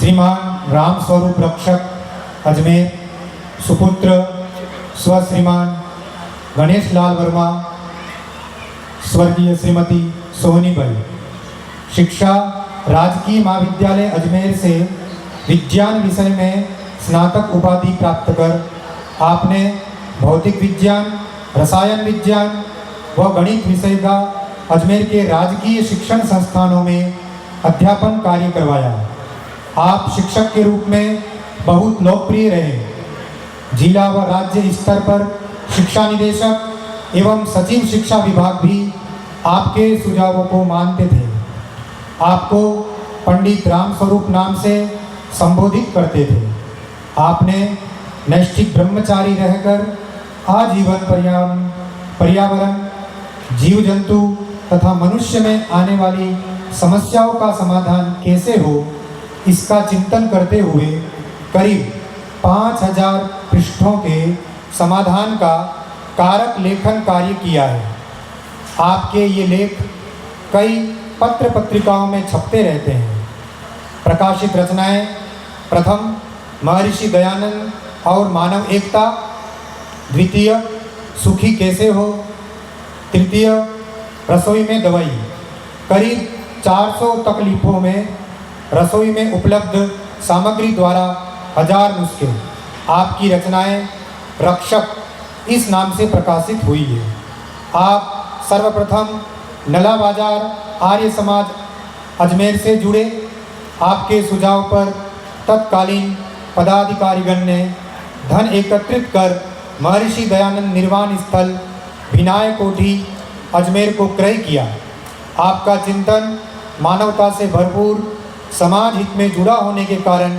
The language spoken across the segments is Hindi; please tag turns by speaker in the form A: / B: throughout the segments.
A: श्रीमान राम स्वरूप रक्षक अजमेर, सुपुत्र स्व श्रीमान गणेश लाल वर्मा, स्वर्गीय श्रीमती सोनीबाई। शिक्षा राजकीय महाविद्यालय अजमेर से विज्ञान विषय में स्नातक उपाधि प्राप्त कर आपने भौतिक विज्ञान, रसायन विज्ञान व गणित विषय का अजमेर के राजकीय शिक्षण संस्थानों में अध्यापन कार्य करवाया। आप शिक्षक के रूप में बहुत लोकप्रिय रहे। जिला व राज्य स्तर पर शिक्षा निदेशक एवं सचिव शिक्षा विभाग भी आपके सुझावों को मानते थे। आपको पंडित राम स्वरूप नाम से संबोधित करते थे। आपने नैष्ठिक ब्रह्मचारी रहकर आजीवन पर्यावरण, जीव जंतु तथा मनुष्य में आने वाली समस्याओं का समाधान कैसे हो, इसका चिंतन करते हुए करीब 5000 पृष्ठों के समाधान का कारक लेखन कार्य किया है। आपके ये लेख कई पत्र पत्रिकाओं में छपते रहते हैं। प्रकाशित रचनाएं प्रथम महर्षि दयानंद और मानव एकता, द्वितीय सुखी कैसे हो, तृतीय रसोई में दवाई, करीब 400 तकलीफों में रसोई में उपलब्ध सामग्री द्वारा 1000 नुस्खे। आपकी रचनाएं रक्षक इस नाम से प्रकाशित हुई है। आप सर्वप्रथम नला बाजार आर्य समाज अजमेर से जुड़े। आपके सुझाव पर तत्कालीन पदाधिकारीगण ने धन एकत्रित कर महर्षि दयानंद निर्वाण स्थल विनायक कोठी अजमेर को क्रय किया। आपका चिंतन मानवता से भरपूर समाज हित में जुड़ा होने के कारण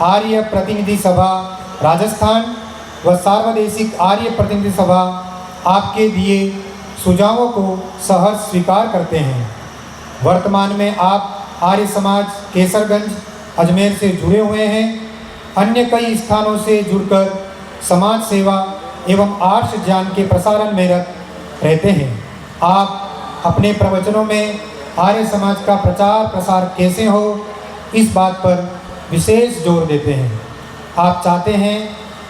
A: आर्य प्रतिनिधि सभा राजस्थान व सार्वदेशिक आर्य प्रतिनिधि सभा आपके दिए सुझावों को सहर्ष स्वीकार करते हैं। वर्तमान में आप आर्य समाज केसरगंज अजमेर से जुड़े हुए हैं। अन्य कई स्थानों से जुड़कर समाज सेवा एवं आर्ष ज्ञान के प्रसारण में रहते हैं। आप अपने प्रवचनों में आर्य समाज का प्रचार प्रसार कैसे हो, इस बात पर विशेष जोर देते हैं। आप चाहते हैं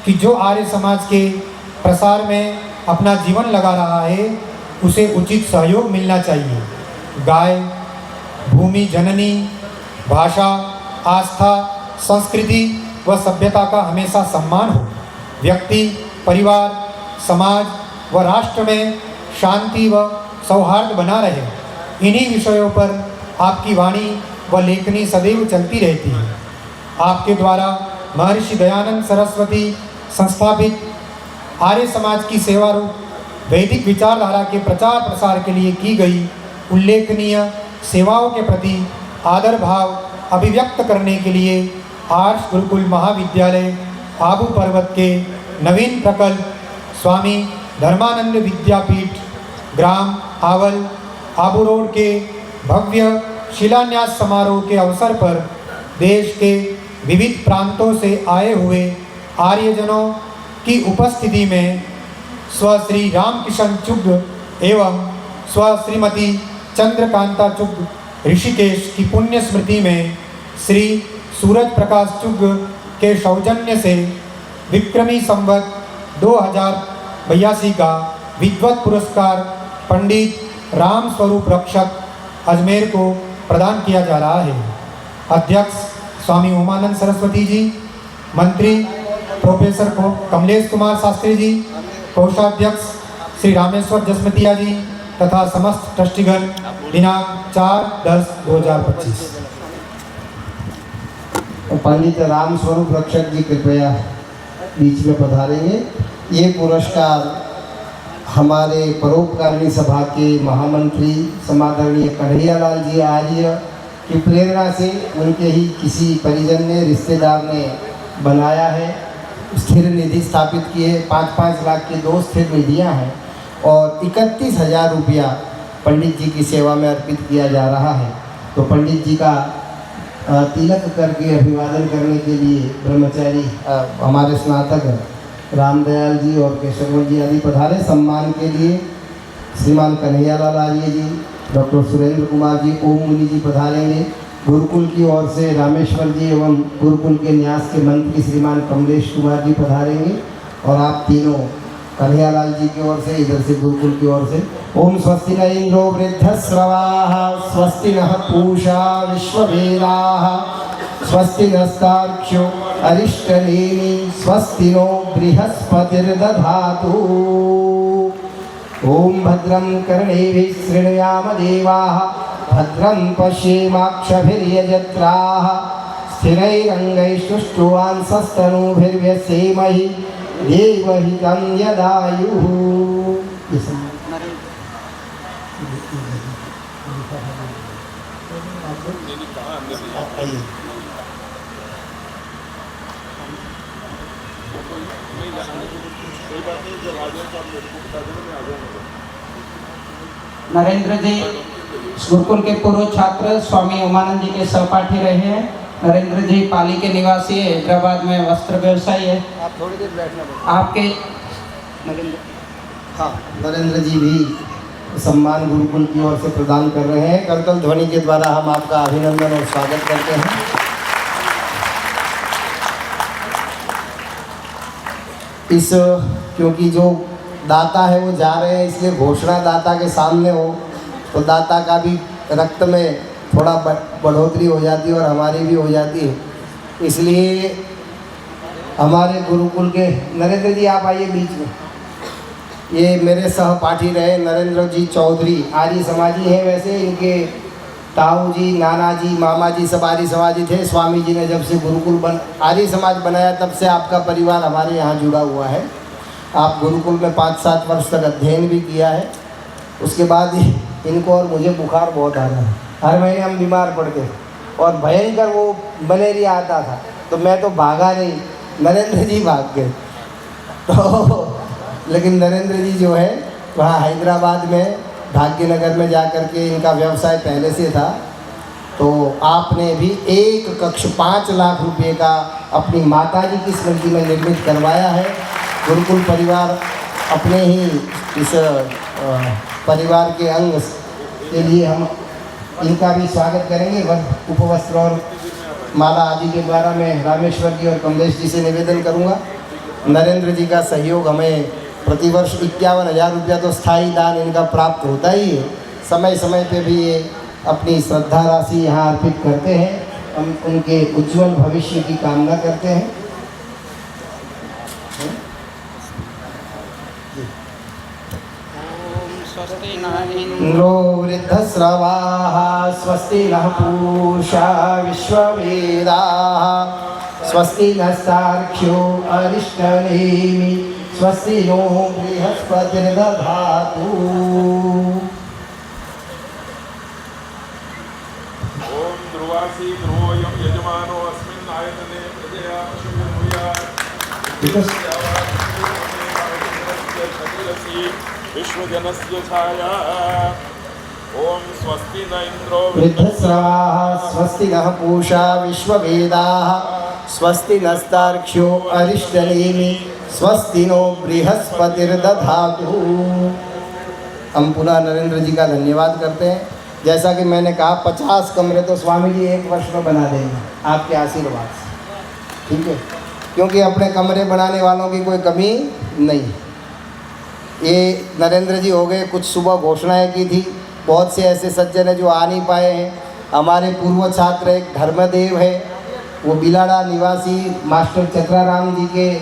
A: कि जो आर्य समाज के प्रसार में अपना जीवन लगा रहा है, उसे उचित सहयोग मिलना चाहिए। गाय, भूमि जननी, भाषा, आस्था, संस्कृति व सभ्यता का हमेशा सम्मान हो। व्यक्ति, परिवार, समाज व राष्ट्र में शांति व सौहार्द बना रहे। इन्हीं विषयों पर आपकी वाणी व लेखनी सदैव चलती रहती है। आपके द्वारा महर्षि दयानंद सरस्वती संस्थापित आर्य समाज की सेवा रूप वैदिक विचारधारा के प्रचार प्रसार के लिए की गई उल्लेखनीय सेवाओं के प्रति आदर भाव अभिव्यक्त करने के लिए आर्ष गुरुकुल महाविद्यालय आबू पर्वत के नवीन प्रकल्प स्वामी धर्मानंद विद्यापीठ ग्राम आवल आबू रोड के भव्य शिलान्यास समारोह के अवसर पर देश के विविध प्रांतों से आए हुए आर्यजनों की उपस्थिति में स्व श्री रामकिशन चुग एवं स्व श्रीमती चंद्रकांता चुग ऋषिकेश की पुण्य स्मृति में श्री सूरज प्रकाश चुग के सौजन्य से विक्रमी संवत 2082 का विद्वत पुरस्कार पंडित राम स्वरूप रक्षक अजमेर को प्रदान किया जा रहा है। अध्यक्ष स्वामी उमानंद सरस्वती जी, मंत्री प्रोफेसर कमलेश कुमार शास्त्री जी, कोषाध्यक्ष श्री रामेश्वर जसमतिया जी तथा समस्त ट्रस्टीगण दिनांक 4/10/2025।
B: पंडित राम स्वरूप रक्षक जी कृपया बीच में पधारेंगे। ये पुरस्कार हमारे परोपकारिणी सभा के महामंत्री समादरणीय कन्हैयालाल जी आर्य की प्रेरणा से उनके ही किसी परिजन ने, रिश्तेदार ने बनाया है। स्थिर निधि स्थापित किए, 5-5 लाख की 2 स्थिर निधियाँ हैं और 31,000 रुपया पंडित जी की सेवा में अर्पित किया जा रहा है। तो पंडित जी का तिलक करके अभिवादन करने के लिए ब्रह्मचारी हमारे स्नातक रामदयाल जी और केशव जी आदि पधारे। सम्मान के लिए श्रीमान कन्हैयालाल आर्य जी, डॉक्टर सुरेंद्र कुमार जी, ओम मुनि जी पधारेंगे। गुरुकुल की ओर से रामेश्वर जी एवं गुरुकुल के न्यास के मंत्री श्रीमान कमलेश कुमार जी पधारेंगे और आप तीनों कन्हैयालाल जी की ओर से, इधर से गुरुकुल की ओर से। ओम स्वस्ति न इंद्रो वृद्धस्रवाः स्वस्ति नः पूषा विश्ववेदाः स्वस्ति नस्तार्क्ष्यो अरिष्टनेमि स्वस्ति नो बृहस्पतिर्दधातु। ओम भद्रं कर्णेभिः शृणुयाम देवाः भद्रं पश्येमाक्षभिर्यजत्राः स्थिरैरङ्गैस्तुष्टुवांसस्तनूभिर्व्यसेमहि देवहितं यदायुः।
C: नरेंद्र जी गुरुकुल के पूर्व छात्र स्वामी उमानंद जी के सहपाठी रहे हैं। नरेंद्र जी पाली के निवासी है, हैदराबाद में वस्त्र व्यवसायी है।
B: आप थोड़ी देर बैठना पड़ेगा।
C: आपके
B: नरेंद्र जी भी सम्मान गुरुकुल की ओर से प्रदान कर रहे हैं। करतल ध्वनि के द्वारा हम आपका अभिनंदन और स्वागत करते हैं। इस क्योंकि जो दाता है वो जा रहे हैं, इसलिए घोषणा दाता के सामने हो तो दाता का भी रक्त में थोड़ा बढ़ोतरी हो जाती है और हमारी भी हो जाती है। इसलिए हमारे गुरुकुल के नरेंद्र जी आप आइए बीच में। ये मेरे सहपाठी रहे नरेंद्र जी चौधरी, आर्य समाजी हैं। वैसे इनके ताऊ जी, नाना जी, मामा जी सब आर्य समाजी थे। स्वामी जी ने जब से गुरुकुल आर्य समाज बनाया तब से आपका परिवार हमारे यहाँ जुड़ा हुआ है। आप गुरुकुल में 5-7 वर्ष तक अध्ययन भी किया है। उसके बाद इनको और मुझे बुखार बहुत आ रहा है, हर महीने हम बीमार पड़ते और भयंकर वो मलेरिया आता था, तो मैं तो भागा नहीं, नरेंद्र जी भाग गए। तो लेकिन नरेंद्र जी जो है वहाँ हैदराबाद में भाग्यनगर में जा कर के इनका व्यवसाय पहले से था। तो आपने भी एक कक्ष 5 लाख रुपए का अपनी माताजी की स्मृति में निर्मित करवाया है। गुरुकुल परिवार अपने ही इस परिवार के अंग के लिए हम इनका भी स्वागत करेंगे। उपवस्त्र और माला आदि के द्वारा मैं रामेश्वर जी और कमलेश जी से निवेदन करूंगा। नरेंद्र जी का सहयोग हमें प्रतिवर्ष 51,000 रुपया तो स्थायी दान इनका प्राप्त होता ही है। समय समय पे भी ये अपनी श्रद्धा राशि यहाँ अर्पित करते हैं। हम उनके उज्जवल भविष्य की कामना करते हैं। इंद्रो वृद्धस्रवाः स्वस्ति नः पूषा विश्ववेदाः स्वस्ति नस्तार्क्ष्यो अरिष्टनेमि स्वस्ति नो बृहस्पतिर्दधातु।
D: ओम ध्रुवासी ध्रुवोऽयं यजमानो अस्मिन् आयतने प्रजया शुभ्रूयात् विश्वजनस्य छाया। ओम स्वस्ति न इंद्रो
B: वृद्धस्रवाः स्वस्ति नः पूषा विश्ववेदाः स्वस्ति नस्तार्क्ष्यो अरिष्टनेमि स्वस्ति नो बृहस्पतिर्दधातु। हम पुनः नरेंद्र जी का धन्यवाद करते हैं। जैसा कि मैंने कहा 50 कमरे तो स्वामी जी 1 वर्ष में बना देंगे आपके आशीर्वाद से, ठीक है, क्योंकि अपने कमरे बनाने वालों की कोई कमी नहीं। ये नरेंद्र जी हो गए, कुछ सुबह घोषणाएं की थी, बहुत से ऐसे सज्जन हैं जो आ नहीं पाए हैं। हमारे पूर्व छात्र एक धर्मदेव है, वो बिलाड़ा निवासी मास्टर चक्राराम जी के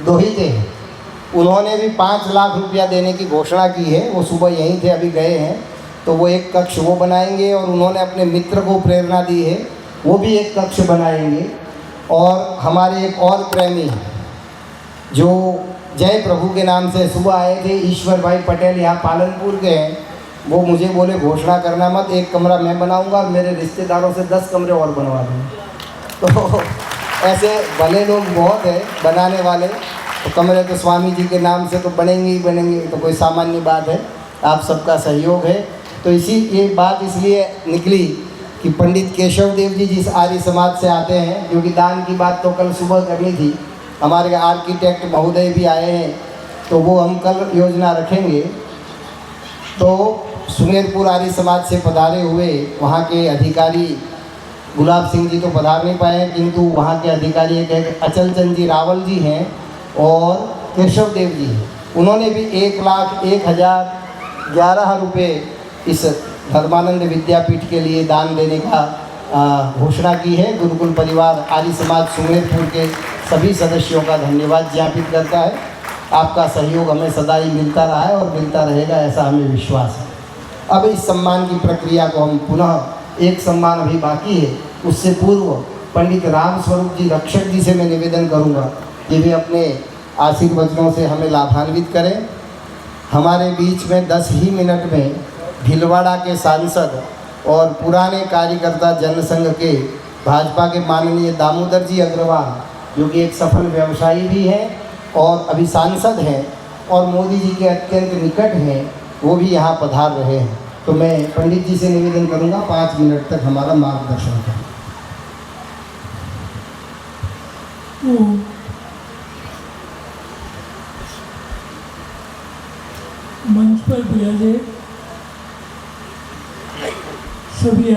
B: दोहिते हैं। उन्होंने भी 5 लाख रुपया देने की घोषणा की है। वो सुबह यहीं थे, अभी गए हैं। तो वो एक कक्ष वो बनाएंगे और उन्होंने अपने मित्र को प्रेरणा दी है, वो भी एक कक्ष बनाएंगे। और हमारे एक और प्रेमी जो जय प्रभु के नाम से सुबह आए थे, ईश्वर भाई पटेल, यहाँ पालनपुर के हैं, वो मुझे बोले घोषणा करना मत, 1 कमरा मैं बनाऊंगा और मेरे रिश्तेदारों से 10 कमरे और बनवा दूँगा। तो ऐसे भले लोग बहुत हैं बनाने वाले। तो कमरे तो स्वामी जी के नाम से तो बनेंगे ही बनेंगे, तो कोई सामान्य बात है, आप सबका सहयोग है। तो ये बात इसलिए निकली कि पंडित केशव देव जी जिस आर्य समाज से आते हैं, क्योंकि दान की बात तो कल सुबह करनी थी, हमारे आर्किटेक्ट महोदय भी आए हैं, तो वो हम कल योजना रखेंगे। तो सुमेरपुर आर्य समाज से पधारे हुए वहाँ के अधिकारी गुलाब सिंह जी तो पधार नहीं पाए, किंतु वहाँ के अधिकारी एक है अचल चंद जी रावल जी हैं और केशव देव जी हैं। उन्होंने भी 1,01,11 रुपये इस धर्मानंद विद्यापीठ के लिए दान देने का घोषणा की है। गुरुकुल परिवार आर्य समाज सुमेरपुर के सभी सदस्यों का धन्यवाद ज्ञापित करता है। आपका सहयोग हमें सदा ही मिलता रहा है और मिलता रहेगा, ऐसा हमें विश्वास है। अब इस सम्मान की प्रक्रिया को हम पुनः, एक सम्मान अभी बाकी है, उससे पूर्व पंडित राम स्वरूप जी रक्षक जी से मैं निवेदन करूंगा कि वे अपने आशीर्वचनों से हमें लाभान्वित करें। हमारे बीच में 10 ही मिनट में भीलवाड़ा के सांसद और पुराने कार्यकर्ता जनसंघ के भाजपा के माननीय दामोदर जी अग्रवाल, जो कि एक सफल व्यवसायी भी हैं और अभी सांसद हैं और मोदी जी के अत्यंत निकट हैं, वो भी यहाँ पधार रहे हैं। तो मैं पंडित जी से निवेदन करूँगा 5 मिनट तक हमारा मार्गदर्शन करें।
E: मंच पर विराजे सभी